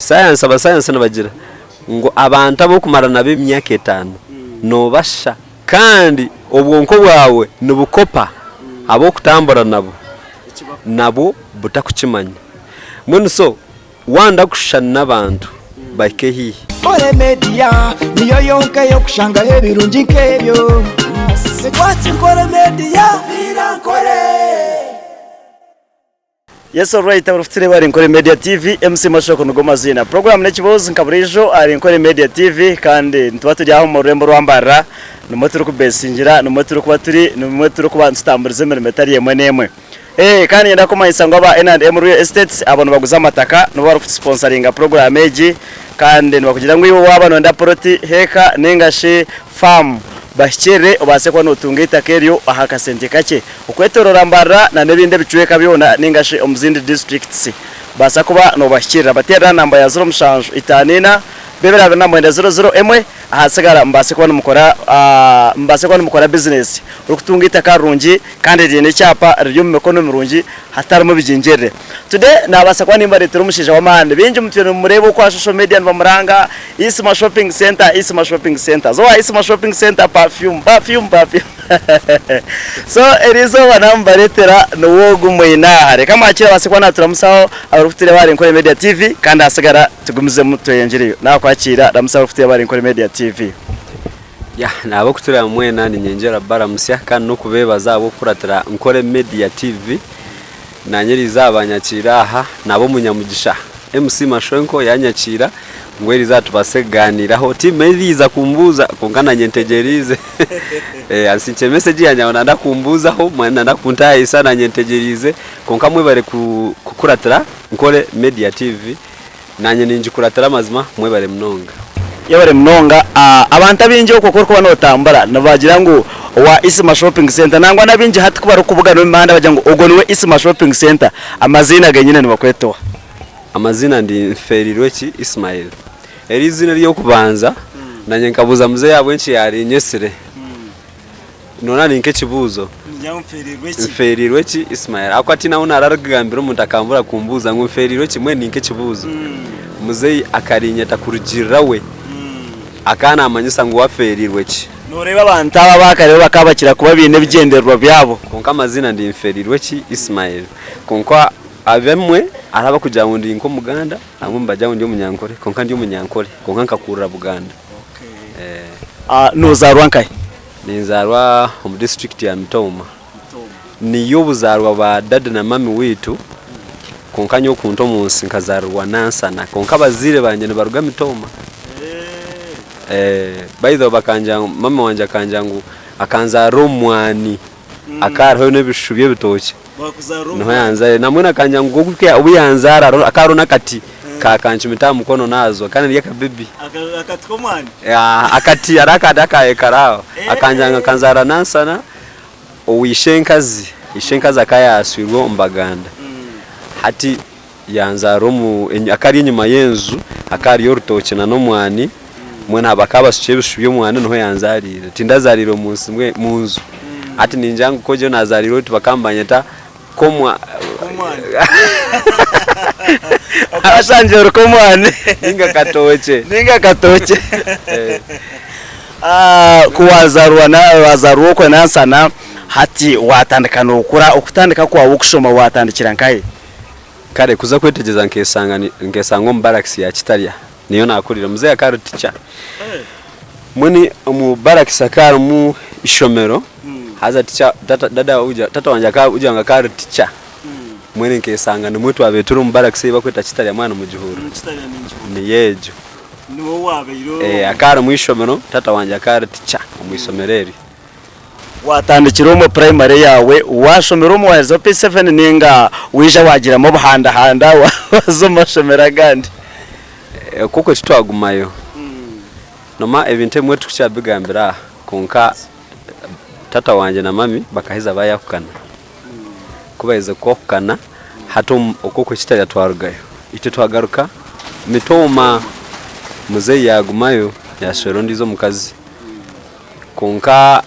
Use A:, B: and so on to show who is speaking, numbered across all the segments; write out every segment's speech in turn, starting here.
A: Science abasayansi nabagira ngo abantu abo kumarana b'imyaka 5 no basha kandi obwonko bwawe nubukopa abo kutambura nabo butakukimanya mwene so wanda kushana abantu bakehi
B: Kore media niyo yonka yo kushanga hebirungi nkebyo Sekwati Kore media birankore
C: Yes, alright, abafite bari Kore Media TV, MC Mashoko Ngoma zina. Program nekibozi nkaburijo ari Kore Media TV kandi ntwa tujyaho mu rembo rwambara numwe turi kubesingira numwe turi kuba turi numwe turi kubanza tamburize milimetari yemwe nemwe. Kandi ndako mayisanga aba N&M Real Estates abantu baguza amataka no bari sponsoringa program eji kandi nibakugira ngo ibo wabano nda proti heka nengashe farm bashyire ubase kwa nutunga itakerio ahakasente kake ukwetorora mbara na nebinde bicuweka byona ningashe omuzindi districts basa kuba no bashyira batera namba ya 0 mushanjo itanina bebera namba ya 00 ahasigara mbase kwa numukora business urukutunga itakarungi kandi rine cyapa ryo mu mekono mirungi hatarimo bijingere today nabasa kwa nimba retero mushije wa mande binje mutyo murebo kwa social media bamuranga Isma Shopping Center zo Isma Shopping Center perfume so erizo banamba retera no wogu mwina reka makira basikwa naturamusaho abafite bari Kore Media TV kandi asigara tugumize mutyo yenjiriyo nakwakira ramusaho abafite bari Kore Media TV
A: ya nabo kutura mwena ni nyengera baramusya kandi no kubeba zabo kuratira Kore Media TV na nyeri zabanyakira aha nabo munyamugisha MC Mashonko yanyakira ngweri zatubaseganiraho timeliza kumbuza kungana nyentegerize asinche message yanyaona ndakumbuzaho mwana ndakuntaye sana nyentegerize konka mwebare kukuratira Kore Media TV nanye ninji kuratira mazima mwebare mnonga
C: yabare mnonga abantu abinje uko kuba notambara nabagira ngo wa Isma Shopping Center nangwa nabinje hati kuba rukuvuga no imanda bagira ngo ubwo niwe Isma Shopping Center amazina genyine ni bakwetoa
A: amazina ndi Mferirweki Ismail erizina ryo kubanza nanye nkabuza muze yabo enchi yari nyesire nona ninke kibuzo Mferirweki Ismail akwati naona ararugambira umuntu akambura kumbuza ngo Mferirweki mwe ninke kibuzo muze akarinyeta kurugirira we akana amanyisa ngo waferirweki
C: noreba abantu aba bakareba bakabakira kuba bine bigenderwa byabo
A: konka amazina ndi Mferirweki Ismail konka abemwe araba kujya wundi inko muganda amwe mbajya wundi umunyankore konka ndi umunyankore konka nkakurura Buganda
C: nuzarwa nkaye
A: ninzarwa mu district ya Mtoma niyo buzarwa ba dad na mami witu konka nyo kunto munsi nkazarwa nansana konka bazire banje baruga Mtoma bayizo bakanja mama wanje akanjangu akanza romwani akarho nebishubye bitoke no yanza namuna kanjangu gukya ubuyanzara akarona kati kakanchi mitamu kono nazo kana yaka baby
C: akati komani
A: akati arakadaka ekarao akanjanga kanzara nansana uwishenkazi akaya aswirwo Mbaganda hati yanza romu akari nyuma yenzu akari yorutoke na no mwani mwena bakaba suchebishubye mwana no yanzarire tindazariro munsi mwe munzu ati ninjangu koje nazariro tubakambanyeta komwa akashanjero komwane ninga katoche kuwazarwa na wazarwo ko nansana hati watandikana ukura ukutandika kwa workshop watandikira nkaye kare kuza kwetegeza nkesango mbaraks ya Kitalya niyo nakurira muze yakaro teacher muni mu baraks akaro mu ishomero haza teacher dada uja tata wanja ka uja ngakaro teacher mwene nkesanga ni mwitu abeturu mu baraks bakweta Kitalya mwana mu gihuru ni yejo
C: niwo wabero
A: akaro mu ishomero tata wanja akaro teacher mu isomereri
C: watandikira mu primary yawe washomero mu wazo P7 ninga wija wagira mu buhanda wazo mashomera gandi
A: kuko kitwagumayo noma ebinte mwe tukyabigambira konka tata wanje na mami bakahiza bayakukana kubaize kokana hato okoko Kitalya twarugayo ite twagaruka Mitoma muze yagumayo yashoro ndizo mukazi konka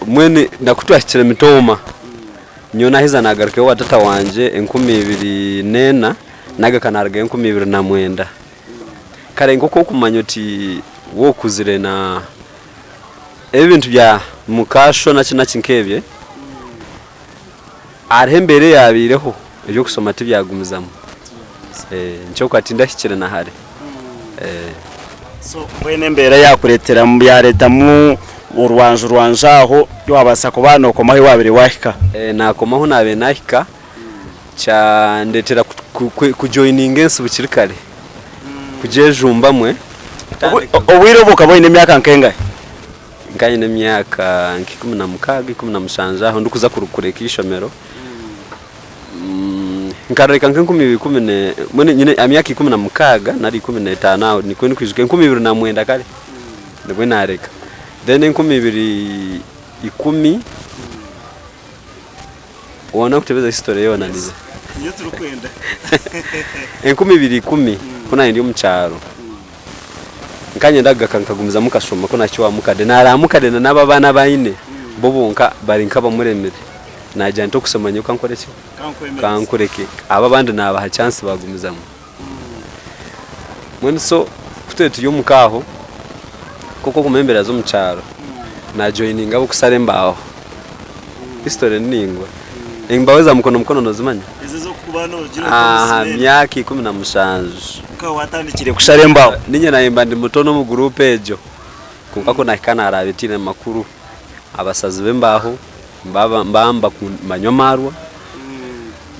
A: mwene nakutwakira Mitoma nyona hiza nagaruke wa tata wanje 2024 naga kanarga 2029 karengo ko kumanya uti wo kuzire na ebintu bya mukasho na kina kinkebye arembere yabireho ibyo kusoma tibyagumizamo ncyo kwatinda hikire na hare
C: so mwene mbere yakuretera mu ya leta mu urwanjaho wabasa kubana komaho wabiri wahika
A: nakomaho nabe nahika cha ndetera kujoininga ensi bukirikare kujejumba mwe
C: obwiro bukabone imyaka nkenga
A: nganye n'imyaka 16 17 aho ndukuza kurukureka ishomero nkareka nk'umwe mwene nyine amyaka 16 nari 15 aho niko nikwijuke 2009 kare nibwo nareka then 2010 wana kutebeza history yona nize
C: iyo turukwenda
A: 2010 kuna ndi mu cyaro nkanye ndagaga nkagumiza mukashoma ko nacyo wamukade naramukade naba bana bayine bobonka bari nkaba muremere najya nto kusomanya ukankoreke kankoreke aba bandi nabaha chance bagumizamo mwene so kutetu yo mukaho koko kumembera zo mu cyaro na joining abo kusarembaho history ningwa ingbaweza mukono nozimanya
C: izo kubano gira
A: myaka 17
C: ka watandikire kusharembaho
A: ninye nayimba ndi mutono mu group ejo kuko ko nakana arabitine makuru abasazi bembaho mbamba manyomarwa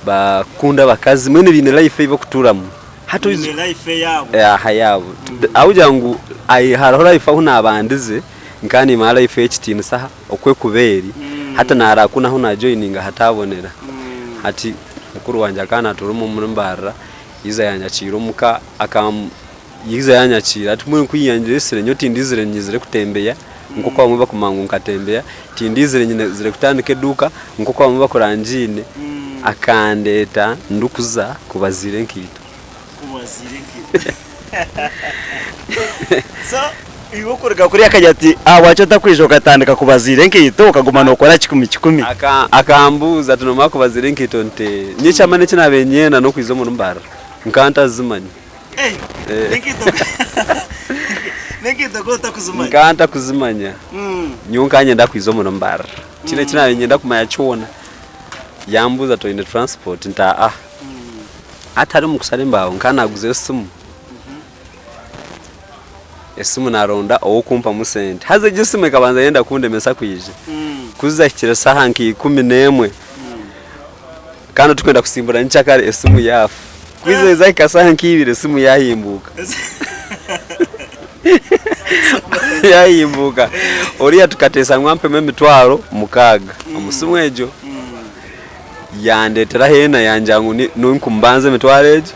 A: bakunda bakazi mwene bine life ibo kuturamu hato
C: izo life yabo
A: hayabo awujangu ai harahora life aho nabandize nkani ma life HT saha okwe kuberi hata narakuna ho na joininga hatabonera hati mukuru wanje akana turumu mumbara yiza yanyakira umuka yiza yanyakira ati mwe kwiyangiresere nyoti ndizire nyizire kutembeya nko kwa mwe bakumangu nkatembeya tindizire nyine zire kutandike duka nko kwa mwe bakuranjine akandeta ndukuza kubazire nkito
C: so iwo kurega kuri akajya ati wacho takwijo gatandika kubazire nkito ukagumana ukora 10
A: akambuza tunoma kubazire nkito nte nyicha mane kinabenyena no kwizo mu mbara nkanta zimanye
C: nekito gota kuzimanya
A: nkanta kuzimanya nyunkanye ndakwizo mu mbara kine kinabenyenda kumaya chona yambuza to in transport nta atari mu kusalembaho nkanaguze simu esimu naronda owo kumpa mu sente haze gisime kabanza yenda kundemesa kwije kuzakira sahanki 11 kandi tukenda kusimbura nchakare esimu yafu kwize zaka sahanki ibire esimu yahimbuka yahimbuka oriya tukatesa mwampe memitwaro mukaga umusimu ejo yandetera hena yanjangu nunkumbanze mitwareje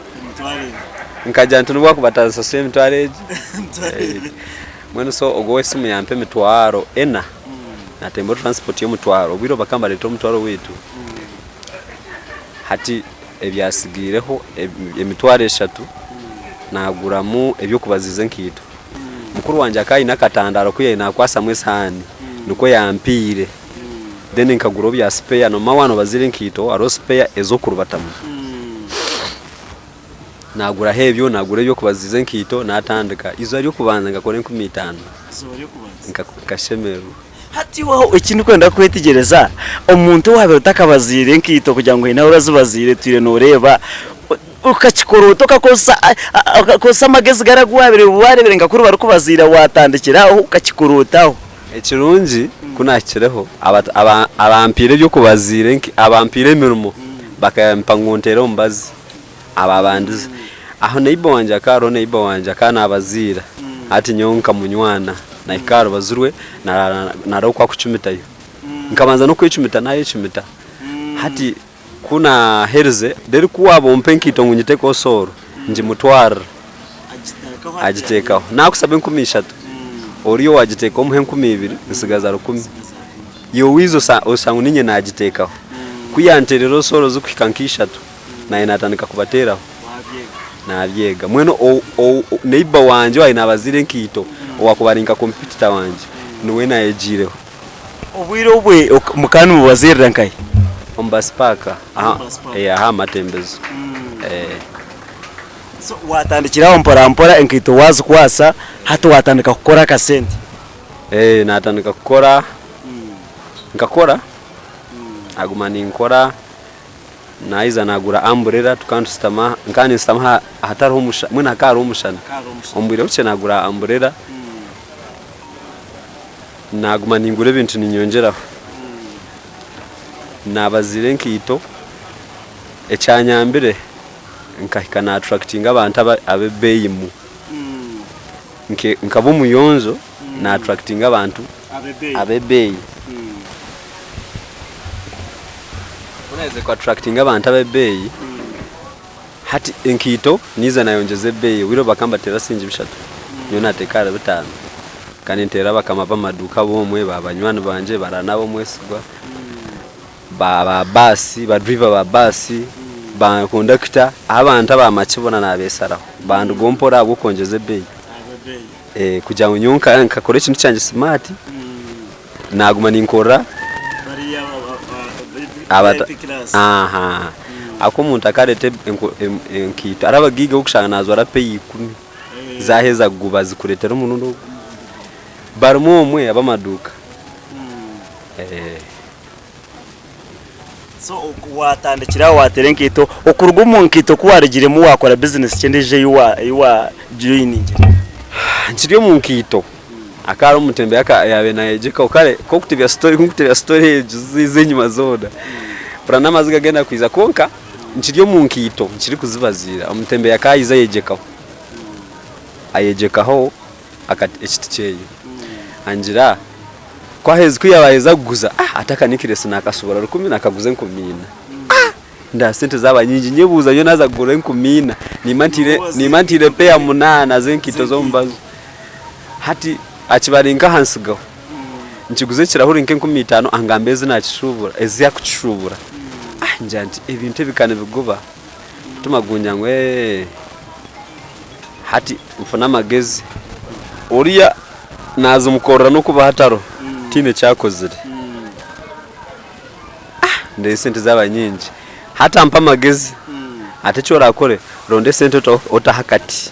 A: nkaja ntunubwa kubataza so mitwareje mwene so ogowe simu yampe mitwaro ena na tembo transport yo mutwaro biro bakamba leto mutwaro wetu hati ebyasigireho emitwaro 3 naguramu ebyo kubazize nkito mukuru wanje akayi nakatandaro kuye nakwasa mwesani nuko yampire then nkaguro bya spare no mawano bazire nkito aro spare ezo kurubatamu nagura hebyo nagura byo kubazize nkito natandika izo ari kubanza ngakore 15
C: izo ari kubanza
A: nkashemeru
C: hati waho ikintu kwenda kwitegereza umuntu wabe utakabazire nkito kugira ngo ina urazubazire twire noreba ukachikoroto kakosa magezi garagwabire bubarebere ngakuru barukubazira watandikira ukachikorotaho
A: ekirungi kunakireho abampire byo kubazire abampire mirimo bakayampa ngontero mbazi ababandize aho neighbor wanje akaro neighbor wanje akana abazira ati nyonka munywana na ikaro bazurwe na kwa kuchumitayo nkabanza no kwicumita nayo icumita hati kuna herze deri kuwa bompe nkito ngunyite ko soro nji mutwara agitekaho nakusabe 13 oriyo wagiteka omuhe 12 nsigaza 10 yo wizo osangu ninye nagitekaho kuyanterero soro zukikankishatu na inatandika kubateraho nabyega mweno neighbor wanje wa inabazire nkito wakubarinka computer wanje nuwe na ejireho
C: obwiro bwe mukanu mubazirira nkai
A: ombasipaka aha matembezo
C: So watandikiraho mpora enkito wazi kwasa hata watandika gukora akasente.
A: Natandika gukora nkakora aguma ninkora naiza nagura umbrella tukantustama nkani stama hatariho umusha mwe nakari umushana ombwire uce nagura umbrella naguma ningure ibintu ninyongeraho nabazire nkito ecyanyambire nkahika na attracting abantu abebeyimu nkabo muyonzo na attracting abantu abebeyi unaweza ku attracting abantu abebeyi hati nkito niza nayongeze beyi wiro bakamba tera sinji bishatu nyona tekara bitano kandi ntera bakama bamaduka bomwe babanywana banje baranabo mwesugwa ba basi ba driver ba basi ba conductor abantu abamachibona nabesaraho bandu gompora abo konjeze beyi kujya unyunka nkakora ikintu cyanje smart naguma ninkora abata ako umuntu akarete nkita arabagiga ukushanga nazo arapeyi 10 zaheza guba zikuretera umuntu ndo barimo umwe abamaduka
C: so watandikira watere nkito okurwa umunkito kuwarigiremo wakora business cyendeje yuwa joining
A: nchiriyo munkito akaro mutembe yabe nayejeka ukare ko kutivya story zinyuma zoda prana maziga genda kwiza konka nchiriyo munkito nchiri kuzibazira umutembe yakayiza yejekaho ayejekaho akati ekiticheye anjira kwa hezi kuyabayeza guza ataka nikirese nakasubora 10 nakaguze nkumina nda sente zaba nyingi nyebuza yo naza gure nkumina nimantire peya munana zenkito zo mbazo hati achibaringa hansigaho nchiguze kirahuri nke 15 angambeze nakishubura eziya kuchubura njanti ibintu bikane biguba tumagunya ngwe hati mfuna magezi uriya nazo mukorora no kuba hataro tine cyakozere nde sente zaba nyingi hata mpa magezi atachora akore ronde sente ota hakati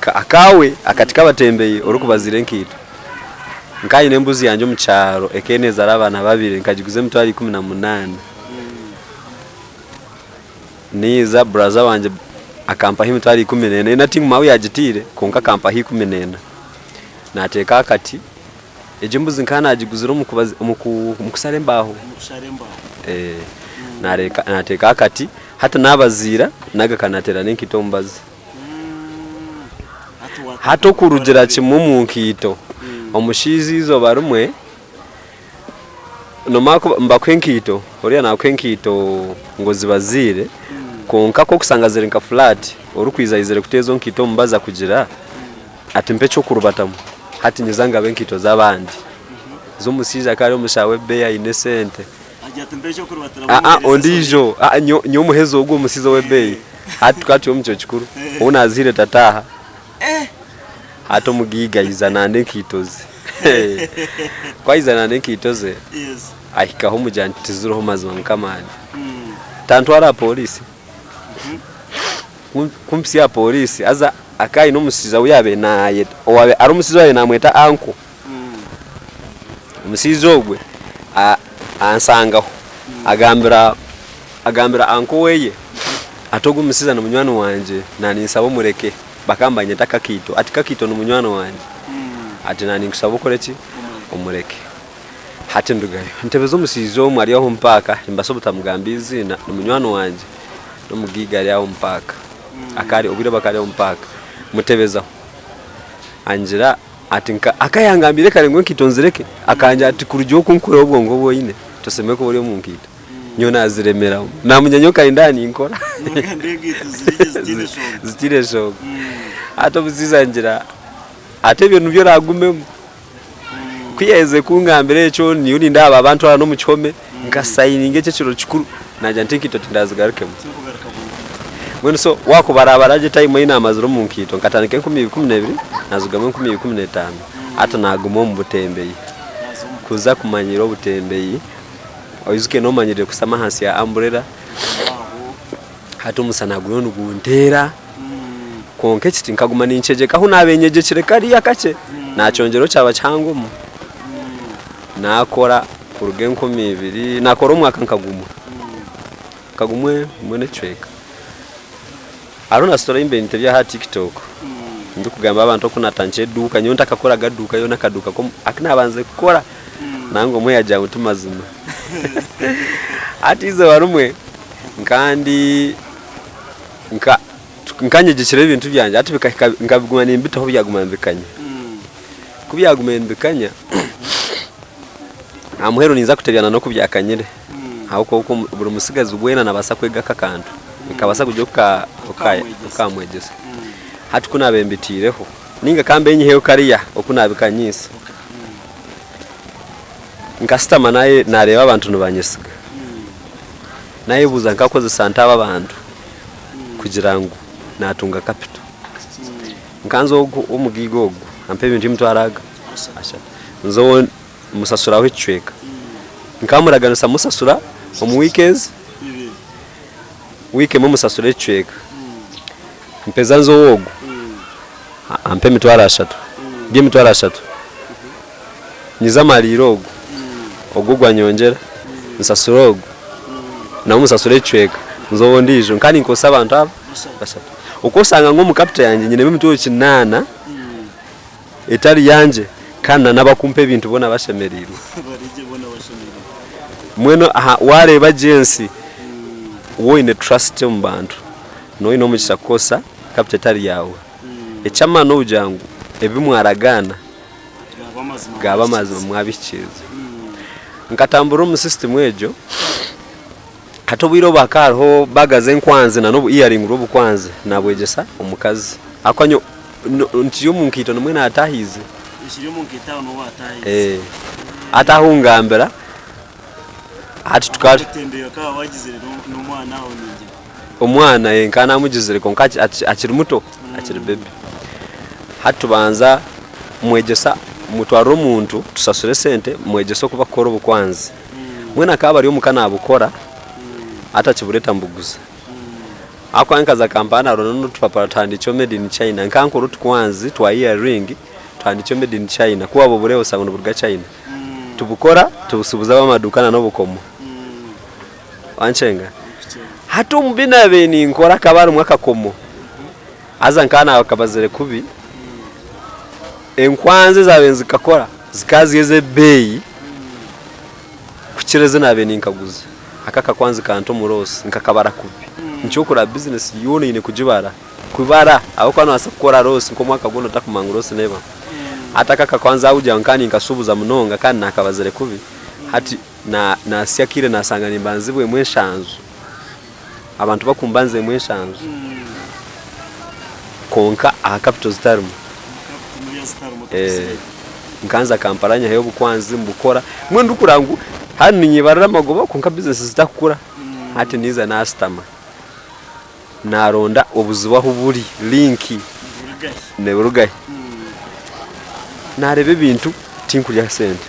A: akawe akati kabatembeye uri kubazire nkito nkayi nembuzi yanje mu cyaro ekeneza arabana babiri nkagiguze mutwari 18 niza brother wanje akampa himutwari 14 na timu mawe yagitire konka akampa 14 nateka akati ejimbuzi nkana agiguzira mukusare mbaho nateka akati hata nabazira naga kanatera nenkito mbazi hato kurugira kimumu nkito omushizi izo barumwe no mako mbakwenkito uriya nakwenkito ngo zibazire konka ko kusangazira nka flat urukwiza izere kutezo nkito mbaza kugira ati mpe cyo kurubatamu hati nyizanga benkito zabandi zo musiza kare umushawe beya innocent
C: ajya mpe cyo kurubatara
A: ondijo nyo muhezo ubwo musizo we beyi hati twati yo mcyo kikuru unazire tataha hato mugiga izana nkitoze kwa izana nkitoze
C: yes
A: ahikaho mujanti zuroho mazima nkamani tantwara polisi kumpsi ya polisi aza akayi no musiza uyabe naye owabe ari umusizo wawe namweta anko umusizo ogwe ansangaho agambira anko weye atogo umusiza na munywano wanje nani nsabo mureke bakambanye takakito ati kakito no munywano wanje ati nani nsabo koreki umureke hati ndugayo ntebezo umusizo mu ari aho mpaka imbaso butamugambizi na munywano wanje no mugiga ari aho mpaka akari ubire bakari aho mpaka mutebezaho anjira ati akayangambire kare ngo nkitonzereke akanja ati kurujyo kunkure ubwongo boyine toseme ko buri mu nkita nyo naziremera namunyanyoka indani inkora zitire shoga ato bizizangira ate ibintu byo ragume kwiyeze kungambire cyo niyo ndaba abantu no mu cyome ngasayininge cyo kikuru najya ntikito tindazigarukemo mwene so wako barabaraje time ina amazuru mu nkito ngatanike 1012 nazugame 1015 ata nagumo mu butembeye kuza kumanyiro butembeye oyizuke no manyire kusama hasi ya umbrella hatu musana guyo nuguntera konke kiti nkaguma ninchegeka aho nabenyegekere kariya kake nacyongero cyaba cyangumu nakora kuruge 12 nakora umwaka nkagumwe mwene chweka arona story imbe interview ha TikTok ndikugamba abantu ko natanje duka nyo ntakakora gaduka yo nakaduka ko akinabanze gukora nango mwe yaja utumazima atize warumwe nkandi nkanyegekere ibintu byanje ati nkabiguma nimbita aho byagumambikanya kubyagumambikanya amuhero ninza kutebyana no kubyakanyire aho ko buri musigazi ubwena nabasa kwega kakantu ikabasa kujoka ukamwegeza hati kunabembitireho ninga kambenye heyo kariya okunabikanyisa nkastama naye nareba abantu nubanyisiga naye buza nkakoze santa abantu kugira ngo natunga capital nkanzo umugigogo ampe ibintu mutwaraga asha nzo musasura w'icweka nkamuraganisa musasura mu weekends mu musasura w'icweka mpeza nzo wogo ampe mitwara 3 bye mitwara 3 niza malirogo ogugwa nyongera musasurogo na musasura w'icweka nzo ndijo nkani nkosa abantu aba bashatu ukosanga ngo mu capital yanje nyine mimituyo kinana etari yanje kana nabakumpe ibintu bona bashemerirwa mweno wareba agency wo in trust mu bantu no ino mugisha kosa capital etari yawe ecama no ujangu ebimwaragana gaba mazima mwabikiza nkatambura mu system ejo hatobwiro bakarho bagaze nkwanze na no earring robo kwanze nabwegesa umukazi akanyo ntiyo munkito nomwe natahize ishiriyo munkita no watahize atahungambera ati tukatendeye ka wagizire n'umwana aho ninge umwana yenkana mugizire konkaci akiri muto akiri bebe hatubanza mwegesa mutwaro muntu tusasure sente mwegeso kuba koro bukwanze mwena kabari yo mukana abukora ata kibureta mbuguza akwankaza kampana rono tupapara tandicho made in China nkankoro tukwanzi twa earring tandicho made in China kuba bo bureo sango burga China tubukora tubusubuza bamadukana no bukomo wanchenga hatu mbina beni nkora kabari mwaka komo aza nkana akabazere kubi enkwanze zabenzi kakora zikaziyeze bei kukireze nabeni nkaguza akaka kwanza kanto murosi nkakabara kubi nchokora business yone ine kujibara kubara abo kwana asakora rose nko mwaka gono takumangurose neba atakaka kwanza auja nkani nkasubuza munonga kandi nakabazere kubi hati na siakire nasanga nimbanzibwe mwenshanzu abantu bakumbanze mwenshanzu konka capital starm nkanza kamparanya heyo bukwanzi mbukora mwe ndukurangu hano nyibarara magoba konka business zitakura hati niza na stama naronda obuzubaho buri linki ne burugaye narebe ibintu tinkurya sente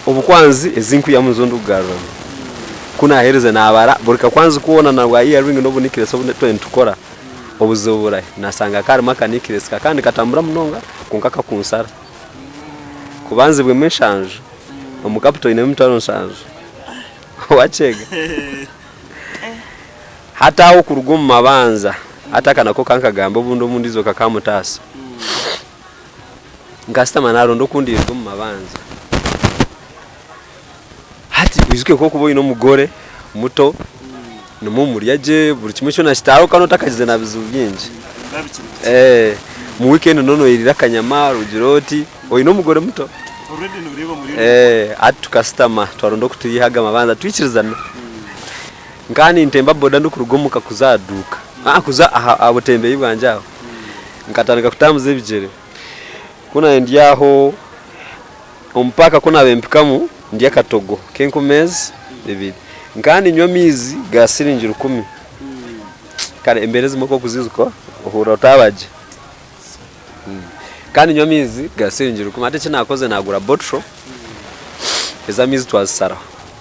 A: obukwanzi ezinku ya muzondo garura kuna hereze nabara burika kwanzi kuona na wa earring no bunikire so tukora obuzubura nasanga kari makanikire kandi katambura munonga kunkaka kunsara kubanze bwe meshanje omukapital ine mutaro nsanje wachega hata aho kurugo mu mabanza atakana ko kankagamba bundo mundizo kakamutasa ngastama narondo kundirwa mu mabanza hati wizuke ko kuboye no mugore muto no mumuri yaje buri kimwe cyo nashitaro kano takagize nabizu byinji mu weekend nono irira kanyama rugiroti oyi no mugore muto already nureba muri atu customer twarondo kutuyihaga mabanza twikirizana ngani ntemba boda ndukurugomuka kuzaduka kuza abotembe yibwanjaho nkatandika kutamuze bijere kuna ndiyaho ompaka kuna bempikamu ndiya katogo kenkumezi bibiri ngani nyomizi ga siringi 10 kare embereze moko kuzizuko uhura utabaje kandi nyomizi ga siringi 10 ate kinakoze nagura botro ezamizi twazisara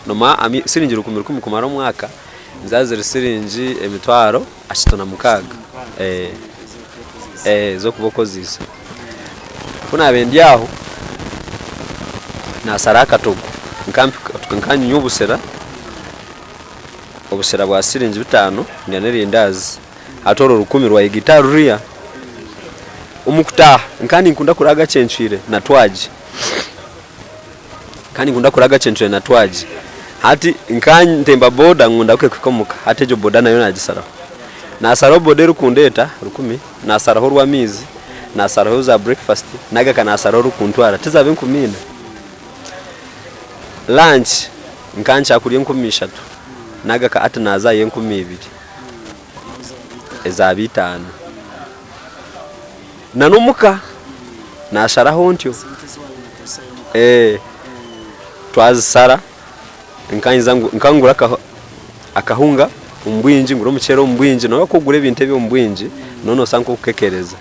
A: noma siringi 10 kumara umwaka nzazira siringi emitwaro ashitona mukaga zo kubokozisa kuna bendi aho na saraka togo nkampi nyubusera obusera bwa siringi 5 nyanerindazi atoro 10 rwa gitaru ria umukuta nkani nkunda kuraga cenchire na twaji kani nkunda kuraga cenchire na twaji hati nkani ntemba boda ngunda kwikomuka hati jo boda nayo nagisara na saro boda rukundeta 10 na saro rwa mizi na saro za breakfast naga kana saro rukuntwara tizabe 10 lunch nkancha kuriye 13 naga ka ati naza ye 12 eza 5 nanumuka nasharaho ntyo twazisara nkangura akahunga umbwinji nguro mucero umbwinji no kugura ibintu byo umbwinji nono sanko kukekereza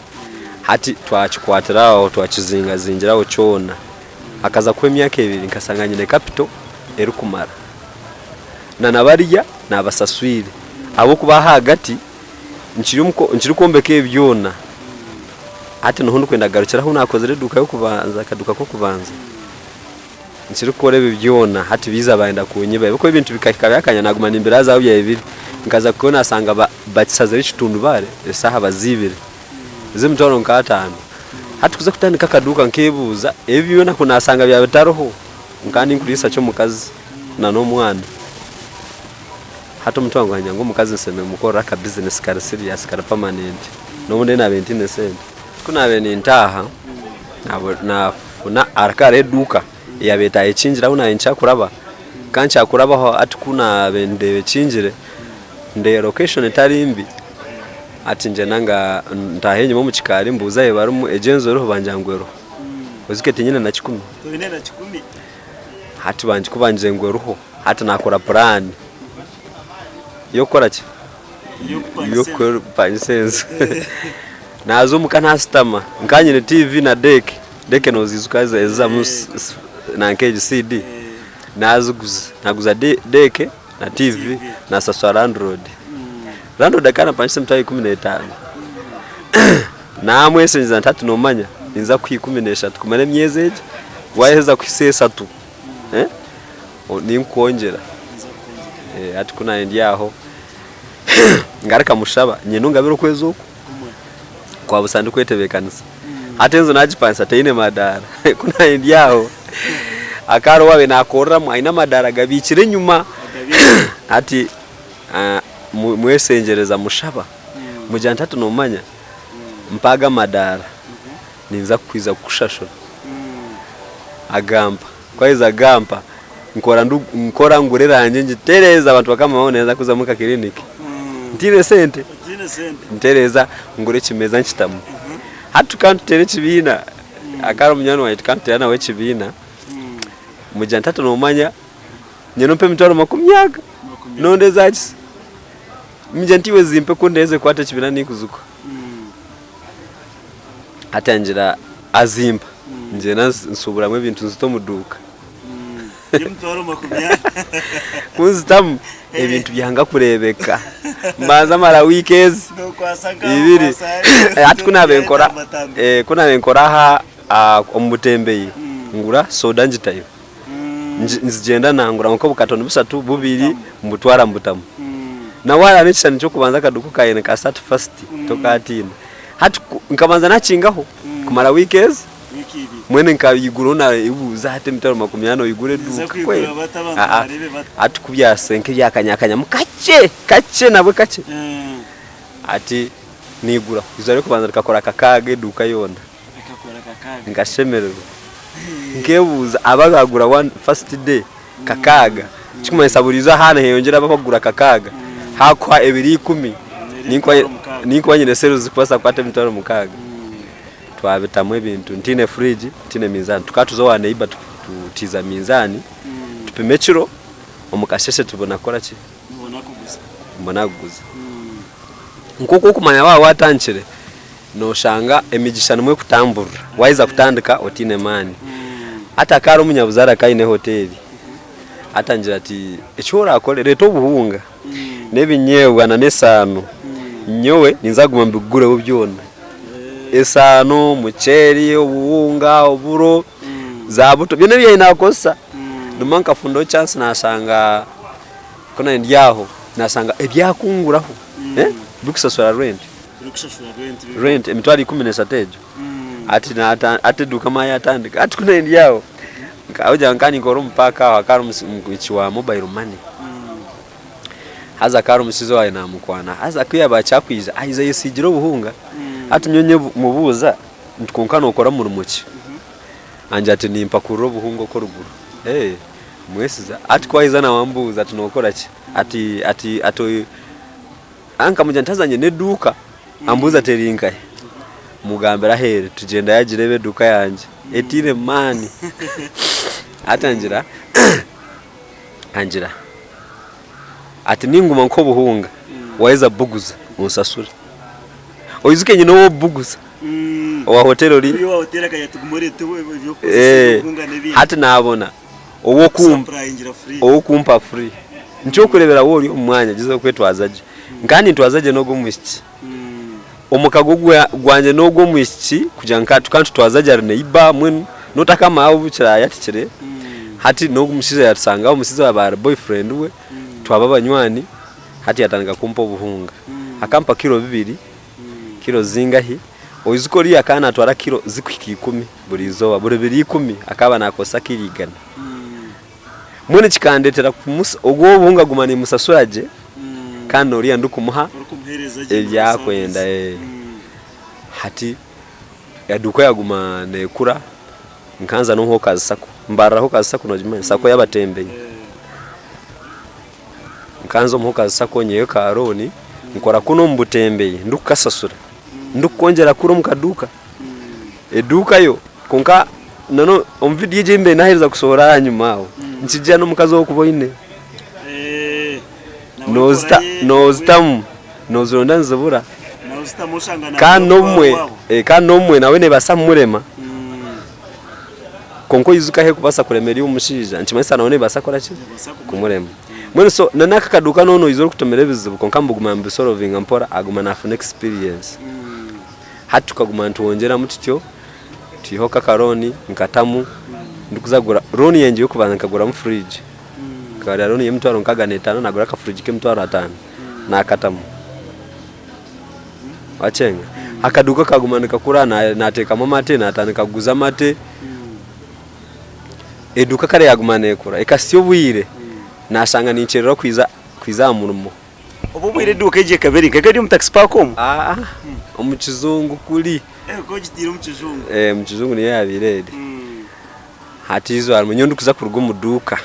A: hati twachikwatiraho twachizinga zingiraho cyona akaza kwa myaka 2 nkasanga nyine capital erukumara na nabariya nabasaswire abo kuba hagati nchiri kombeke byona hati no kwenda garukiraho nakoze reduka yo kubanza kaduka ko kubanza nchiri korebe byona hati biza baenda kunyiba biko ibintu bikakanya nagumana imbere zawo bya 2 nkaza kubona asanga bakisaze ikitundu bare esaha bazibire zimtoro nkatano hati kuza kutandika kaduka nkebuza ebyo nakuna asanga bya bitaroho nkandi nkurisa cyo mukazi na no mwana hato mtwango hanyango mukazi nseme mukora ka business kare serious kare permanent no munde na 20 cent kuna bene ntaha na arkare duka ya beta echinjira una encha kuraba kancha kuraba ho ati kuna bende echinjire nde location tarimbi ati nje nanga ntahenye mu kikari mbuza ye barumu ejenzo roho banjangwero uzikete nyine na 10 to ine na 10 hati banje kubanje ngweruho hati nakora plan yo kora ki yo pansense nazo mukana stama nkanyine TV na deke nozizukaza eza na nkeji CD naguza deke na TV na saswa Android akana panse mtayi 15 na mwese nza 3 nomanya inza ku 13 kumene myezeje waheza kwisesa tu ni nkongera ati kuna endi yaho ngarika mushaba nyinunga biro kwezo kwa busandi kwetebekanisa atenzo najipansa teine madara kuna endi yaho akaro wawe nakora mwaina madara gabikire nyuma ati mwesengereza mushaba mujya 3 nomanya mpaga madara ninza kwiza kushashora agamba kwaiza gampa nkora ngureranje ngitereza abantu bakama baboneza kuza muka clinic ntire sente ntereza ngure kimeza nkitamu hatu kantu tere kibina akaro munyano wa kantu yana we kibina mujya 3 nomanya nyeno mpe mtwaro makumyaga nonde zachi mujya ntiwe zimpe ko ndeze kwata kibina nikuzuko atangira azimba nje nsuburamwe ibintu nzito muduka yimtwaro makumyaga kuzitamu ebintu byanga kurebeka mbaza mara weekends ibiri ati kuna benkora ha omutembeye ngura soda njitayo nzigenda nangura nko bukatono busatu bubiri mbutwara mbutamu na wala nishani cyo kubanza kaduko kayene ka start first tokatina hati nkabanza nacingaho kumara weekends mwene nkayigurona ibuza hate mtaro 50 igure duka kwe ati kubyase nke yakanyakanya mukache nabwe kache ati nigura izare kubanza kakora kakage duka yonda ngashemerero nkebuza abagagura one first day kakaga chikuma isaburiza hana heyongera bakagura kakaga hakwa 210 ninkwa nyine seruzi kwasa kwate mtaro mukaga twabitamwe ibintu ntine fridge ntine mizani tukatuzo wa neighbor tutiza mizani tupime kiro omukasheshe tubona kora ki mbona kuguza nkoko kumanya wa watanchere no shanga emigisha nimwe kutambura waiza kutandika otine mani ata karo munyabuzara kaine hoteli atangira ati echora akole reto buhunga nebinyewa na nesano nyowe ninzaguma mbigure ubyona esano mucheri obuunga oburo zabuto byone bya inakosa numanka fundo chance nasanga kona ndiyaho nasanga ebyakunguraho bikusasura rent emitwali 13 ati duka maya atandika ati kuna ndiyaho kauja nkani ngoro mpaka wakaru mwichi wa mobile money haza karu musizo wa ina mukwana haza kwiya bacakwiza aiza yisijiro buhunga ati nyonye mubuza ntukonkana okora mu rumuki anje ati nimpa kuro buhungo ko ruguru mwesiza ati kwaiza na wambuza ati nokora ki ati anka mujantazanye ne duka ambuza terinka mugambera here tugenda yagirebe duka yanje etire mani atangira angira ati ninguma nko buhunga waiza buguza musasura oyizuke nyine wo buguza wa hotel ori
C: iyo hotel akayatugumore tuwe byo buhunga nebi
A: ati nabona owo kumpa free ncho kurebera wori umwanya gize kwetwazaje ngani twazaje no gumwishi omukago gwanje no gumwishi kujanka tukantu twazaje ne iba mwenu notaka mawo bucira yatikire hati no gumusiza yatsanga umusiza wa boyfriend we twaba banywani hati yatanga kumpa obuhunga akampa kilo 2 kilo zingahi oyizukori akana atwara kilo zikwiki 10 burizoba buri 10 akaba nakosa kirigana mwene kikandetera kumusa ogwo buhunga gumani musasuraje kandi ori andukumuha ebyakwenda hati yaduko yaguma nekura nkanza no hokaza sako mbaraho kaza sako no sako yabatembeye nkanzo muhokaza sako nyeyo karoni nkora kuno mbutembeye ndukasasura ndukongera kuro mukaduka eduka yo konka nano omvidi jembe nahiriza kusohora hanyuma aho nkijya no mukazo wo kuboine nozonda nzubura kanomwe nawe ne basamurema konko yizuka he kubasa kuremera y'umushija nchimasa naone basakora ki kumurema mwene so nanaka kaduka nono izoro kutomera bizibu konka mbuguma mbisolving ampora aguma na fun experience hatukaguma ntwongera mutityo tihoka karoni nkatamu ndikuzagura roni yenje yo kubanza nkagura mu fridge kare roni yemtwaro nkaga netano nagura ka fridge kemtwaro atano nakatamu wachenga akaduka kaguma nikakura nateka mate natandika kuguza mate eduka kare yagumane kura ekasiyo bwire nashanga nincerera kwiza murumo
C: obubwire duka eje kabiri kagari mu taxi parkom
A: omukizungu kuli
C: ko gitira omukizungu
A: mukizungu niye yabirede hatizo almunyondo kuza kurugo muduka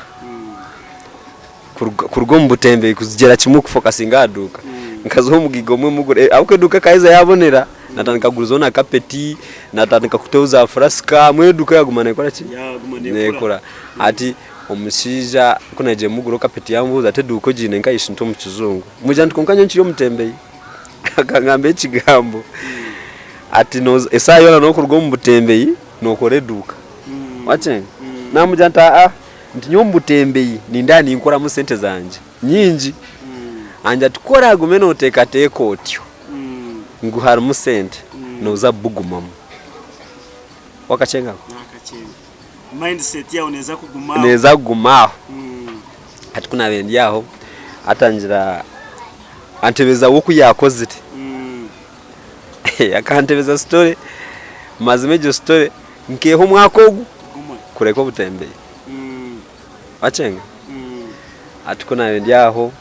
A: kurugo mbutembe kuzigera kimu kufokasinga aduka nkazo mugigo mwe mugure abuke duka kaiza yabonera natandika guruzona kapeti natandika kuteuza fraska mwe duka yagumane kora ki nekora ati omusija kunaje muguro kapeti yambuza ate duko jine nkayishinto mu kizungu mujandi konkanyo nchiyo mutembeye akangambe kigambo ati no esayo no kurugo mbutembeye no kore duka wachenga namujanta ntinyo mbutembeye nindani inkora mu sente zanje nyinji anja tukora agumeno uteka teko otyo nguhara mu sente noza bugumamo wakachenga
C: mindset ya unaweza kugumao
A: neza kugumao ati kuna bendi yaho atangira antebeza woku yakozite akantebeza story mazimejo story nkeho mwakogu kureko butembeye wachenga ati kuna bendi yaho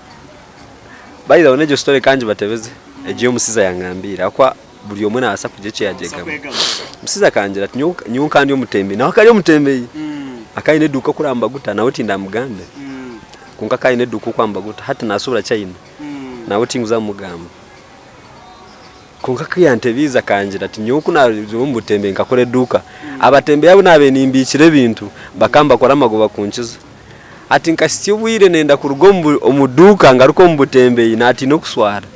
A: baida onejo story kanje batebeze ejiyo musiza yangambira akwa buri omwe nasa kujeche yajegamo musiza kangira ati nyuka ndi omutembe nawe kali omutembe akaine duka kuramba guta nawe tinda muganda kunka kaine duka kwamba guta hati nasubira China nawe tinguza mugamba kunka kiyantebiza kangira ati nyuka na omutembe nkakore duka abatembe yabo nabe nimbikire bintu bakamba kora magoba kunkiza ati nkasitibwire nenda kurugombu omuduka ngaruko mbutembe nati no kuswara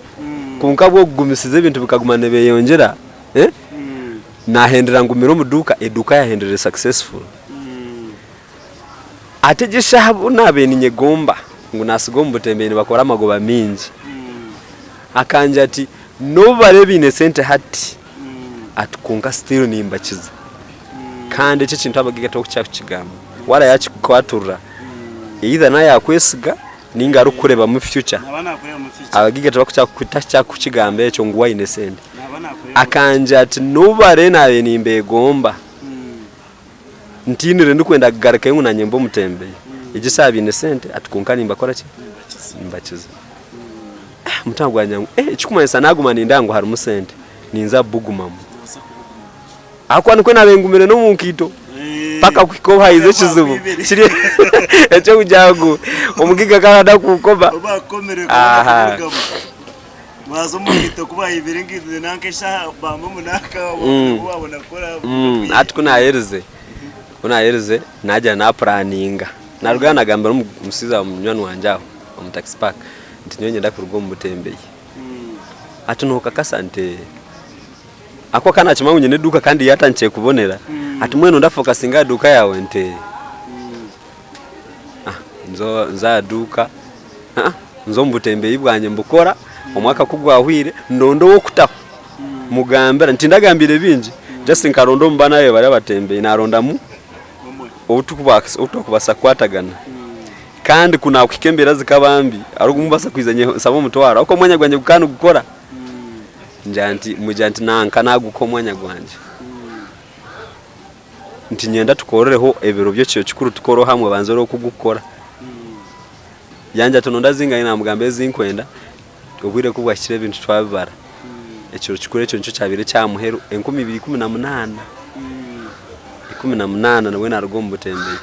A: kunka bwo gumisize ibintu bikagumane beyongera nahendera ngumiro muduka eduka yahendere successful ategesha habo nabe ni nyegomba ngo nasigomba tembene bakora amagoba mingi akanje ati no bare bine sente hati atukunka still nimbakiza kandi icyo kintu abagiga to kucyakigamba wara yakikwatura either naye akwesiga ninga rukureba mu future abagiga to kucyakugamba ecyo ngo wine send akanja ati nubare nabe nimbe gomba ntinire ndikwenda kugaruka yungu na nyembo mutembeye igisabi innocent atukunka nimba kora ki nimbakiza mutangwanya ikikumanyisa naguma nindango hari musente ninza bugumamu akwani kwe nabengumire no munkito paka kwikoba hizo kizubu kiri echo kujago omugiga karada kukoba
C: bakomere ko bazo munkito kuba ibiringize nankesha bamwe munaka wabona kora
A: atukuna yerze najya na planninga narugana gambara umusiza munywani wanjaho mu taxi park ntinyonye ndakurwo mu butembeye atunuka kasante ako kana chima nyine duka kandi yatangiye kubonera ati mwene ndafokasinga duka yawe nte nza duka nzo mbutembeye ibwanye mbukora omwaka kugwahwire ndondo wo kutaho mugambira ntindagambire bingi just nkarondo mbana ye bari batembeye narondamu utukubasa kwatagana kandi kuna ukikembera zikabambi arugumubasa kwizanye sabo mutwara uko mwanya gwanje gukana gukora njanti mujanti nanka naguko mwanya gwanje nti nyenda tukorereho ebiro byo cyo kikuru tukoro hamwe banzero kugukora yanja tunonda zinga ina mugambe zinkwenda ubwire kubwashire ibintu twabibara ekiro kikure cyo nco cyabire cyamuheru 2018 18 nawe narugo mbutembeye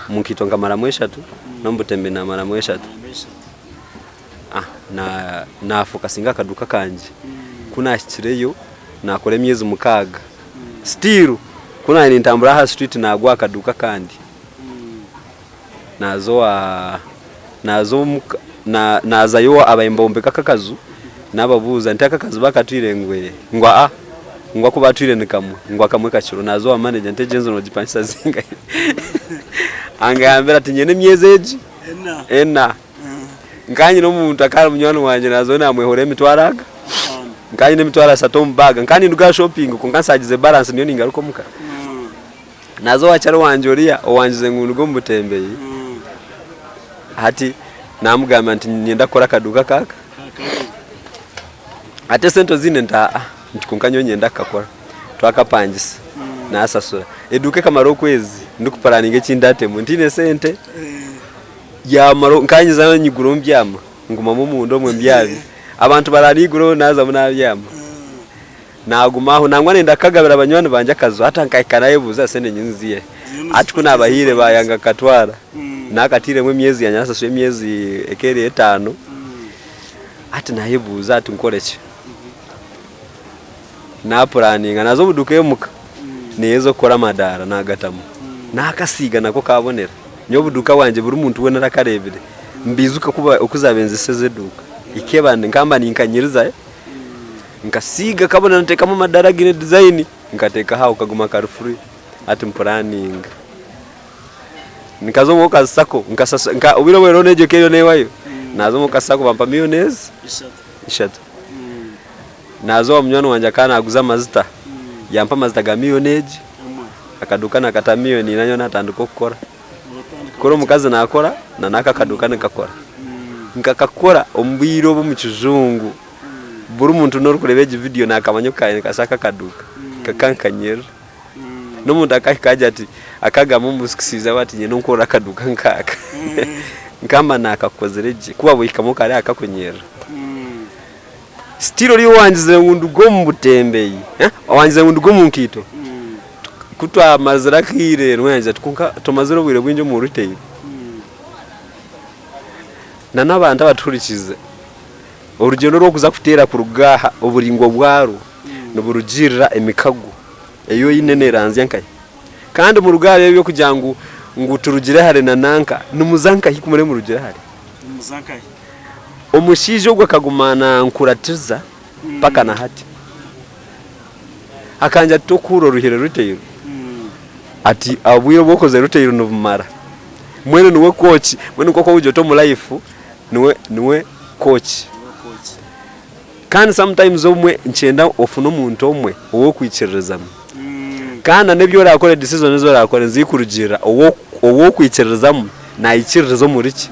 A: munkitonga mara mweshatu no mbutembe na mara mweshatu na fokasinga kaduka kanje kuna kireyo nakore myezi mukaga still kuna nintambura ha street nagwa akaduka kandi nazayo abayembombe kakakazu nababuza ntaka kazu bakatwire ngwa kubatwire nikamwe ngwa kamwe kachiro nazo manager ntejenzo no jipanisa zinga angambira ati nyene myezeji ena nkanye no muntu akara munywani wanje nazo namwehore mitwaraga nkanye ne mitwara satombaga nkanye nduga shopping kunkansagize balance niyo ningaruko muka nazo wacharo wanjoria owanjize ngundu go mbutembeye hati namugamba nti nyenda kora kaduka kaka ate sento zine nta ntikunkanyo nyenda kakora twakapangisa nasasura eduke kamaro kwezi ndikuparaninge chindate muntine sente ya maro nkanyiza nyiguro mbyama nguma mu mundo mwe mbyabi abantu baraniguro naza munabyama nagumaho nangwa nenda kagabira abanywana banje akazo hata nkayikana yebuza sene nyinziye ati kuna abahire bayanga katwara nakatire mwe myezi yanyasa swe myezi ekere 5 ati nayebuza ati nkoreche na planninga nazo buduke muka nezo kora madara nagatamu nakasiga nako kabonera nyo buduka wanje buri muntu we narakarebire mbizuka kuba ukuzabenze seze duka ikebande ngamba ninkanyiriza nkasiga kabona nateka mu madara gine design nkateka ha ukaguma karufuri ati planninga nikazo moka sako nkasasa ubiro wero neje keyo newayo nazo moka sako bampa mayonnaise ishatu nazo mnywana wanje kana aguza mazita yampa mazita ga mayonnaise akadukana kata miyoni nanyo natandiko gukora koro mukazi nakora na naka kadukana kakora nkakakora ombiro bo mu kizungu buri muntu no kurebeje video nakamanyo kaye kasaka kaduka kakankanyera no muntu akakaje ati akaga mu musikisiza bati nyene nkora kaduka nkaka nkamba nakakozereje kuba buyikamo kare akakunyera stilo li wanjize ngundu go mbutembeye wanjize ngundu go munkito kutwa mazira kire nwenje tukunka tomaziro bwire bwinje mu retail na nabandi abaturikize urugendo rwo kuza kutera ku rugaha uburingo bwaro no burugirira emikago eyo yinene ranze nkaye kandi mu rugare byo kujangu nguturugire hare na nanka numuzanka hikumure mu rugire hare numuzanka omushije ogwa kagumana nkuratiza paka na hati akanja tokuro ruhire retail ati abwiro bokoze retail no bumara mwene niwe coach mwene koko ujo to mu life niwe coach kandi sometimes omwe nchenda ofuna umuntu omwe owo kwikirizamu kandi nebyo orakora decision zo orakora nzikurugira owo kwikirizamu na ikirizo muri ki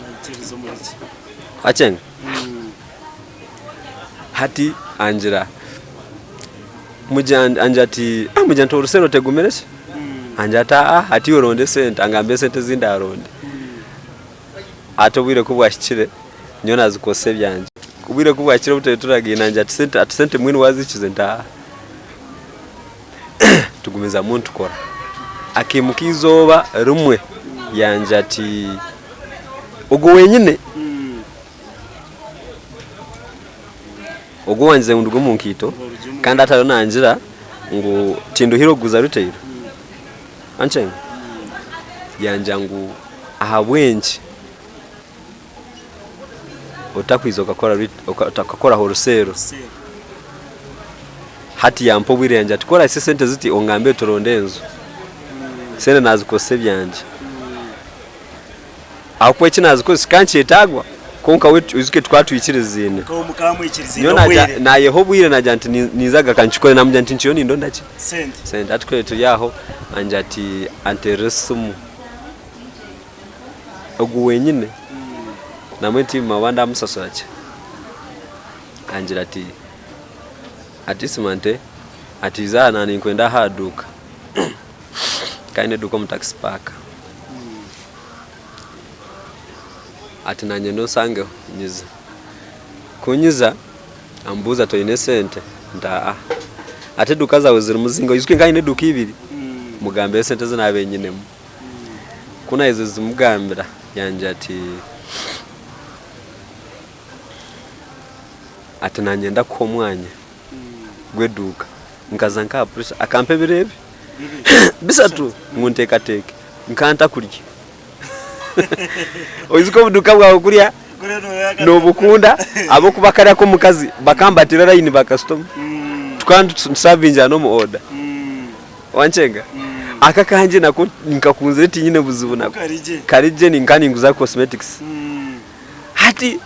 A: achenga hati anjira anjati mujanto urusero tegumeresha anjata hati yoronde sente angambe sente zindaronde atobwire kubwashikire nyo nazikose byanje kubwire kubwakire buteturagira anjati sente mwini wazikize nta tugumiza muntu kora akimukizoba rumwe yanjati ugo wenyine ugo wanze ndugo munkito kandi ataro nanjira ngo tinduhiro guza rutero anche yanja ngo ahabwenje utakwiza ukakora horusero hati yampo bwire yanja tukora sente ziti ongambe turondenzo sene nazikose byanje akwe kinazikose kanchi etagwa konka wetu uzuke twatwikirize
C: ko mukamwikirize
A: na yehobwire najanti nizaga kanchikore namujanti nchiyo ni ndonda ki sente atukwe tu yaho anjati anteresumu ogu wenyine namweti mawanda musasache anjirati atisimante atizana ni kwenda haduka kaine duka mu taxi park atinanye no sange nyiza kunyiza ambuza to ine sente nda ate duka zawe ziri muzingo yizwe kaine duka ibiri mugambe sente zinabe nyinemu kuna izo zimugambira yanje ati nanye ndako mwanya gweduka nkaza nka pressure akampe birebe bisatu ngunteka teke nkanta kurya oyiziko buduka bwawe kurya no bukunda abo kubakara ko mukazi bakambatira line bakastoma tukandi tusavinja no mu order wanchenga aka kanje nako nikakunze ati nyine buzibu nako karije ninkani nguza cosmetics hati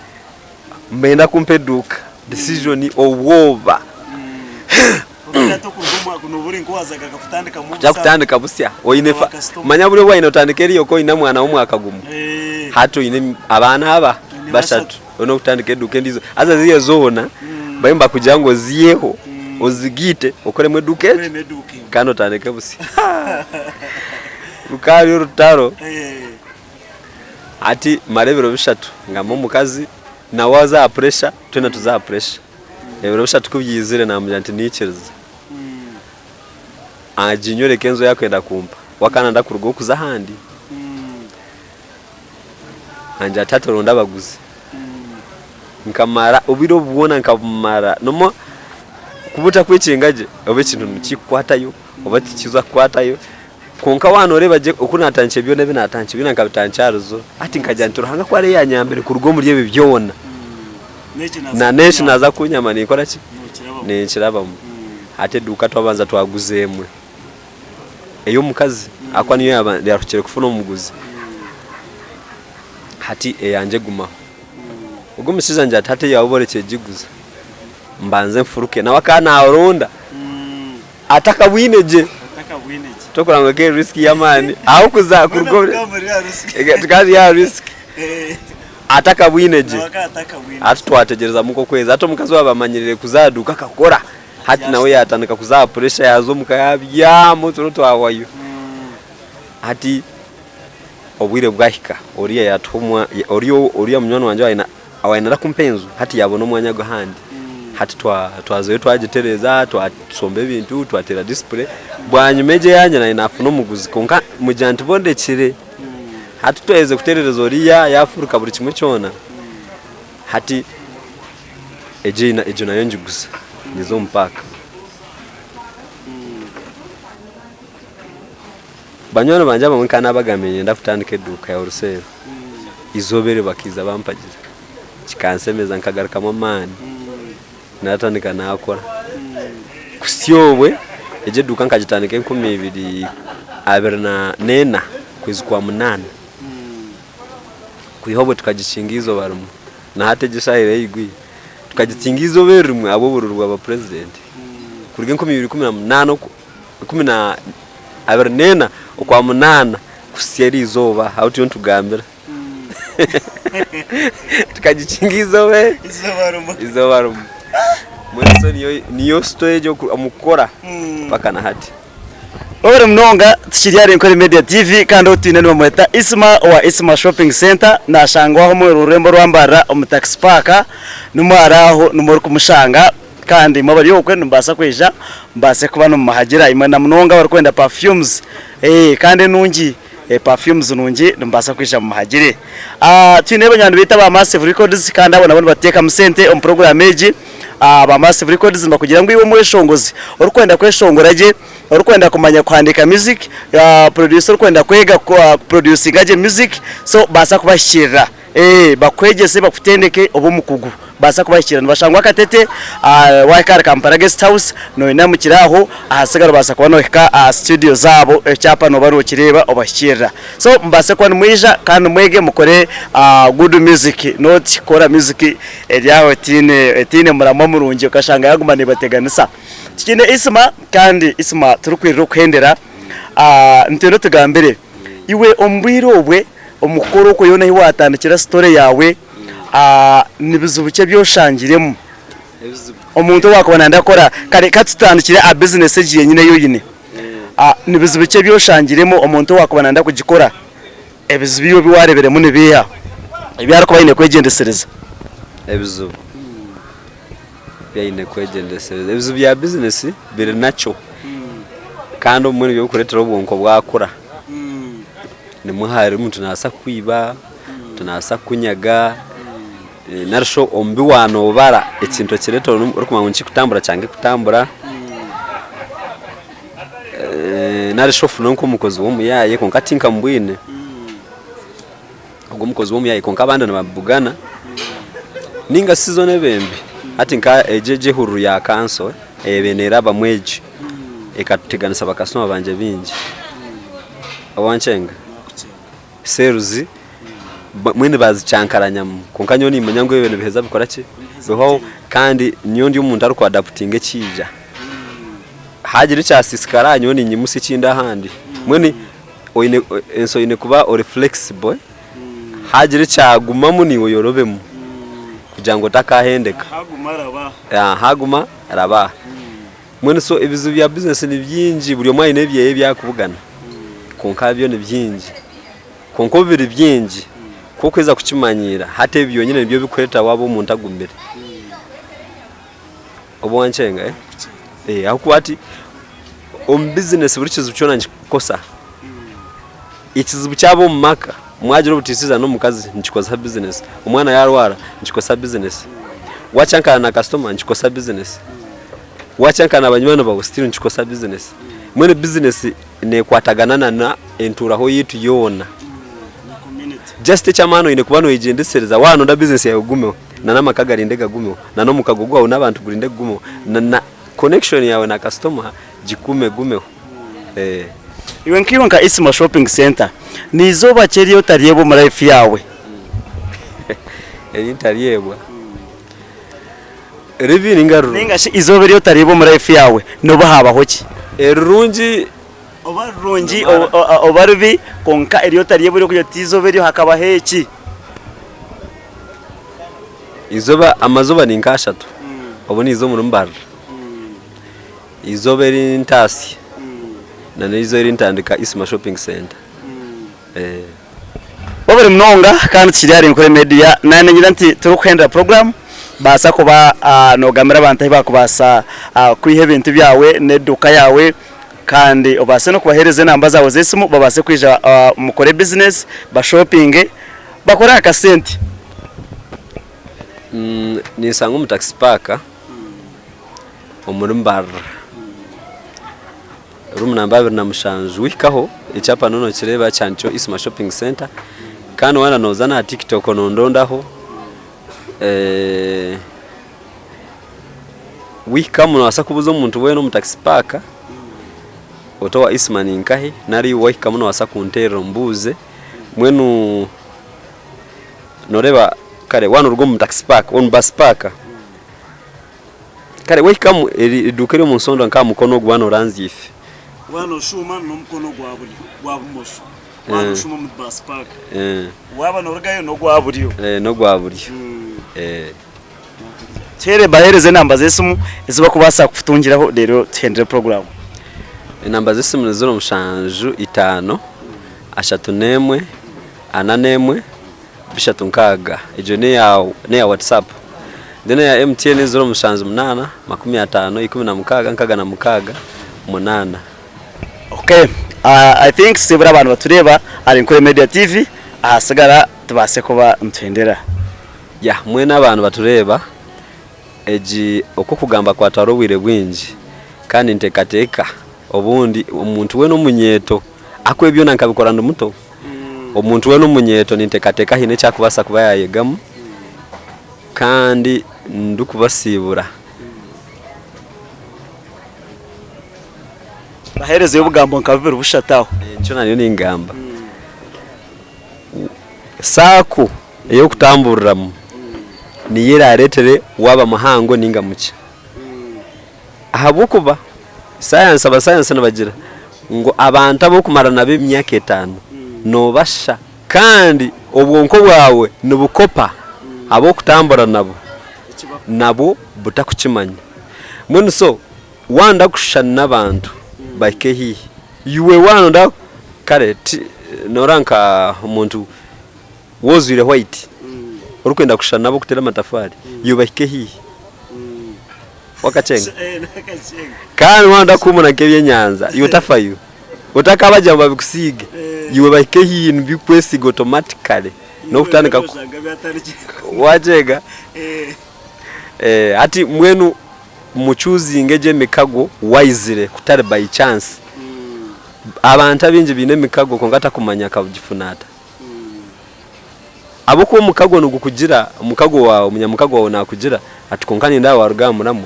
A: mbenda kumpe duka decision owoba
C: to kuruguma kunuburi nkwazaga kafutandika mu
A: kutandika busya oyinefa manyabure wayino tandikeri yoko ina mwana wo mwakagumu hato ine abana aba bashatu ono kutandika duke ndizo aza ziye zona bayimba kujango ziyeho ozigite okoremwe duke kano tandike busya rukari rutaro ati marebero bishatu ngamo mukazi na waza pressure twena tuza pressure ebero bishatu kubyizire namujanti nikiriza ajinyore kenzo yakwenda kumpa wakana ndakurugo kuza handi anja tatoronda baguzi nkamara ubiro bubona nkamara nomo kubuta kwecengaje obe kintu kikwatayo oba kikiza kwatayo konka wanore baje ukunatanche byo nebe natanche bina nkabitancharuzo ati nkajantura hanga kware yanyambere kurugo muri yebe byona na neshi naza kunyama nikora ki ne kirabamo ate duka twabanza twaguzemwe eyo mukazi akwa niyo yarukire kufuna umuguzi hati eyanje guma ubwo musiza nje atate yaborekeye giguza mbanze mfuruke na wakana aronda ataka bwineje tokuranga ke risk yamani aho kuza kurugo tukazi ya risk ataka bwineje atwategereza muko kweza ato mukazi wabamanyirire kuzaduka kakora hati nawe yatandika kuza pressure yazo mukayabya muturuto awayo hati obwire bwahika oriya yatumwa oriya munyono wanje awaina kumpenzo hati yabona umwanya go handi hati twazoye twagitereza twasombe ibintu twatera display bwanyumeje yanje na inafuna umuguzi konka mujanti bondekire hati tweze kuterereza oriya yafuruka buri kimwe cyona hati ejina yonje gusa nizo mpaka banyono banje bamwe kana bagamenye ndafutandike duka ya urusero izobere bakiza bampagira kikansemeza nkagaruka mu mani natandika nakora kusyobwe eje duka nkagitandike 2024 kwezi kwa 8 kwihobo tukagishingizo barumu na hate gishaire yigwi tukagitingizo berimwe abo bururwa aba president kurige 2018 10 okwa munana kusyeri izoba how to tugambira tukagicingizo we izoba rumu mweso niyo stage okukora paka na hati
C: Ore mnonga tukiriya Renkore Media TV kandi utine ni mweta Isma wa Isma Shopping Center na shangwa ho mu rurembo rwambara umutaxi park numaraho numuri kumushanga kandi mabari yokwe numbasa kweja mbase kuba no mahagera imana mnonga barikwenda perfumes kandi nungi perfumes nungi numbasa kweja mu mahagire twine banyandu bita ba Massive Records kandi abona abantu bateka musente on program eji ba Massive Records bakugira ngo iwe mweshongozi urukwenda kweshongoraje urukwenda kumanya kwandika music producer urukwenda kwega producing aje music so basa kubashira bakwegese bakutendeke obumukugu basa kubashira nibashangwa katete Waikara Kampala Guest House no inamukiraho ahasigara basa kubona ka studio zabo cyapa no baro kireba obashira so mbase kwa mwija kandi mwege mukore good music not kora music eryaho tine muramo murungi ukashanga yagumane bateganisa tikine Isma kandi Isma turukwirira kwendera ntero tugambere iwe ombwiro obwe omukoro ko yona hiwatandikira story yawe nibizubuke byoshangiremo omuntu wakubona ndakora kare katutandikira a business egiye nyine yoyine nibizubuke byoshangiremo omuntu wakubona ndakugikora ebizubiyo biwareberemo nibiya ibyara kubayine kwegendesereza
A: ebizubu byayine kwegendesereza ebizubu ya business biri nacho kandi umuntu byo kuretera ubwonko bwakura ni muhari umuntu nasa kwiba tunasa kunyaga narisho ombi wano bara ikintu kireto urukumangu nchikutambura cyange kutambura narisho funo nko mukozi wo muyaye konka tinka mbwine ubwo mukozi wo muyaye konka abandi nababugana ninga season ebembi ati nka ejeje huru ya kanso ebenera bamweji ekatuteganisa bakasoma banje bingi awanchenga seruzi mwene bazicyankaranya konka nyoni imanyango ibintu biheza bikora ki beho kandi niyo ndi umuntu ari ko adaptinge kija hagire cyasisikara nyoni nyimusi kinda handi mwene oine enso ine kuba or flexible hagire cyaguma muni woyorobemo kujango takahendeka haguma araba mwene so ibizu bya business ni byinji buri mwayi nebye byakubugana konka byo ni byinji konko biri byinji kukweza kukimanyira hate byo nyine byo bikweta wabo umuntu agumbere obo wanchenga akuati business buri kizu cyona nkikosa ikizu cyabo mumaka mwagiro butisiza no mukazi nkikosa business umwana yarwara nkikosa business wachankana na customer nkikosa business wachankana abanywana bawo still nkikosa business mwene business ne kwataganana na enturaho yitu yona just chamano ine kubano igendesereza wano nda business yawe gumeho na namakagari ndega gumeho na no mukagugwa n'abantu gurinde gumeho na connection yawe na customer gumeho iwe nkiyo nka Isma Shopping Center nizoba keriyo tariyebo mu life yawe tariyebwa revini ngaru
C: ninga izoberiyo tariyebo mu life yawe no bahabaho ki
A: erungi
C: obarungi obarubi konka eriyo tariye buri kuyo tizoberiyo hakaba heki
A: izoba amazoba ni nkashatu oboni izo mu rumbar izoberi ntasi na nizo iri ntandika Isma Shopping Center
C: obere mnonga kandi tukiriya Renkore Media nane ngira nti turukwenda program basa kuba no gamera abantu bakubasa kwihe ibintu byawe neduka yawe kandi obase no kubahereze namba zawo zesimu babase kwija mukore business ba shopping bakora akasenti
A: ni sangu mu taxi park omurumbar room number 2 namushanju wikaho icyapa nono kireba cyancho Isma Shopping Center kandi wana nozana TikTok nondondaho wika muno asakubuza umuntu we no mu taxi park otowa Isma ninkahi nari wika muno asakuntero mbuze mwenu noreba kare wano rugo mu taxi park on bus park kare wekamu iduka ryo munsondo nka mukono gwano ranzife
C: wano shuma no mukono gwa bumoso wano shuma mu bus park waba norugayo no gwaburiyo
A: no gwaburiyo
C: tere bahereze namba zesimu iziba kubasa kufutungiraho rero tendere program
A: namba zesimu zero mushanju 5 ashatu nemwe ananemwe bishatu nkaga ijo ne ya WhatsApp dene ya MTN zero mushanju 8 50 16 nkaga na mukaga 8.
C: Okay, I think sibura abantu batureba ari Nkore Media TV ahasigara tubase kuba mtendera
A: ya mwe n'abantu batureba eji uko kugamba kwa tarowire bwinji kandi ntekateka obundi umuntu we no munyeto akwebyo nankabikora ndumuto omuntu we no munyeto nintekateka hine cyakubasa kuba yayegamu kandi ndukubasibura
C: bahereze y'ubugambo nkabibira ubushataho
A: cyo naniyo n'ingamba saku yo kutamburiramu niyera aretere waba mahango ningamuke ahabukuba science nabagira ngo abantu abo kumarana be myaka 5 no basha kandi obwonko bwawe nubukopa abo kutambura nabo butakukimanya mwene so wanda kushana abantu bakehi yuwe wanda kare noranka umuntu wozwire white urukwenda kushana nabo kutera amatafari yubakehi wakacenga kandi wanda kumuna kebye nyanza yotafayo utakabaje babikusiga yuwe bakehi bikwesiga automatically no kutanika wajega ati mwenu muchuzi ngeje mikago waizire kutare by chance abantu abinje bine mikago kongata kumanya kabugifunata abo ko mukago nugukugira mukago wawe munyamukago wawe nakugira ati konkani ndawe warugamuramo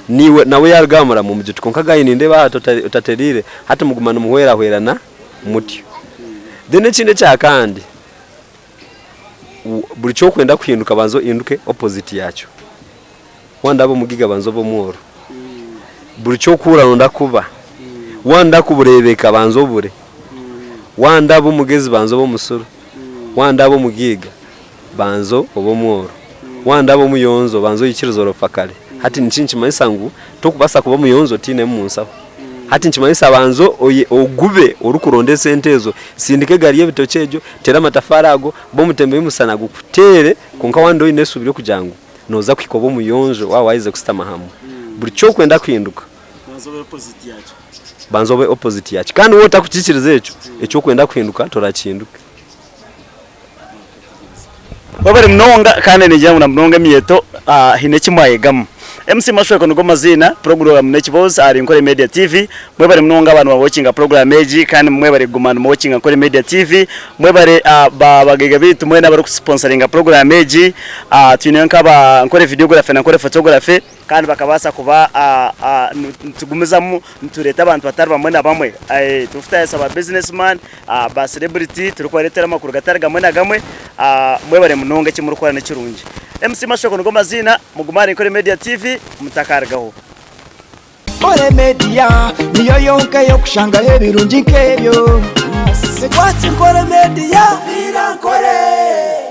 A: niwe nawe yarugamura mu mujyi konkaga yinde ba utaterire hata mugumana muhwera hwerana mutyo dene kinde cya kandi buri cyo kwenda kwihinduka banzo induke opposite yacyo wanda abo mugiga banzo bo mworo buri cyo kura nda kuba wanda kuburebeka banzo bure wanda abo mugezi banzo bo musuru wanda abo mugiga banzo obo mworo wanda abo muyonzo banzo yikirizo rofakale hati nchinchi mayisangu tokubasa kuba muyonzo tine munsaho hati nchimanisa banzo ogube urukuronde sentezo sindike gariye bitocejo tera matafarago bo mutembe bimusana gukutere konka wando inesubire kujangu noza kwikobo muyonzo wawaize kusitama hamu buri cyo kwenda kwinduka banzobe opposite yacu kandi wota kucikirize eco kwenda kwinduka torakinduka
C: babari mnonga kandi nijya mu mnonga miyeto hineki mwayegamu MC Mashweko nugo mazina program nechiboz ari Nkore Media TV mwe bari mnonga abantu ba watchinga program eji kandi mwe bari gumana mu watchinga Nkore Media TV mwe bari bagega bitu mwe nabari kusponsoringa program eji twinenka ba Nkore videography na Nkore photography kandi bakabasa kuba tugumizamu ntureta abantu batari bamwe na bamwe tufite aba businessman ba celebrity turikwaretera makuru gatarga mwe na gamwe mwe bari mnonga kimurukwana kirungi MC Mashweko nugo mazina mugumane Nkore Media TV mutakargaho
B: Nkore Media niyo yonke yo kushanga hebirungi nkebyo Sekwati Nkore Media Nkore